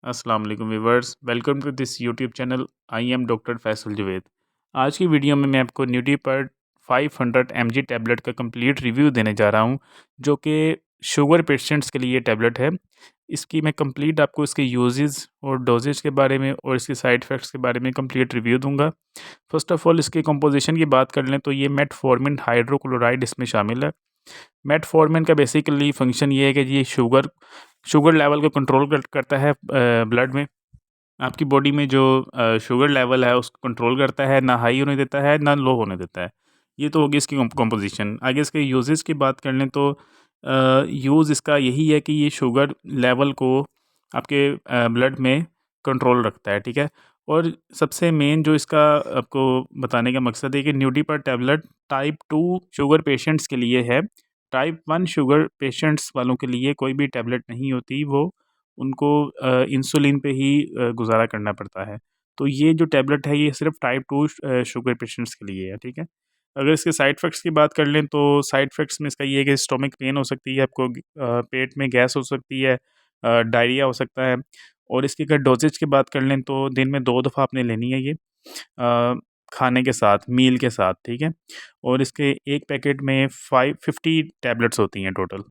अस्सलाम वालेकुम viewers, welcome to this YouTube channel. I am doctor Faisal Javed. आज की वीडियो में मैं आपको न्यूट्रीपर्ट 500 mg टैबलेट का कंप्लीट रिव्यू देने जा रहा हूं, जो कि शुगर पेशेंट्स के लिए टैबलेट है। इसकी मैं कंप्लीट आपको इसके यूजेस और डोजेज के बारे में और इसके साइड इफ़ेक्ट्स के बारे में कंप्लीट रिव्यू दूंगा। फर्स्ट ऑफ़ ऑल इसके कंपोजिशन की बात कर लें तो ये मेटफॉर्मिन हाइड्रोक्लोराइड इसमें शामिल है। मेटफॉर्मिन का बेसिकली फ़ंक्शन ये है कि ये शुगर शुगर लेवल को कंट्रोल करता है ब्लड में। आपकी बॉडी में जो शुगर लेवल है उसको कंट्रोल करता है, ना हाई होने देता है, ना लो होने देता है। ये तो होगी इसकी कंपोज़िशन। आगे इसके यूज़ेज़ की बात कर लें तो यूज़ इसका यही है कि ये शुगर लेवल को आपके ब्लड में कंट्रोल रखता है, ठीक है? और सबसे मेन जो इसका आपको बताने का मकसद है कि न्यूट्रीपर्ट पर टैबलेट टाइप 2 शुगर पेशेंट्स के लिए है। टाइप 1 शुगर पेशेंट्स वालों के लिए कोई भी टैबलेट नहीं होती, वो उनको इंसुलिन पे ही गुज़ारा करना पड़ता है। तो ये जो टैबलेट है ये सिर्फ़ टाइप 2 शुगर पेशेंट्स के लिए है, ठीक है? अगर इसके साइड इफ़ेक्ट्स की बात कर लें तो साइड इफ़ेक्ट्स में इसका ये है कि स्टोमक पेन हो सकती है, आपको पेट में गैस हो सकती है, डायरिया हो सकता है। और इसकी अगर डोज़ेज की बात कर लें तो दिन में 2 दफ़ा आपने लेनी है ये खाने के साथ, मील के साथ, ठीक है? और इसके एक पैकेट में 50 टैबलेट्स होती हैं टोटल।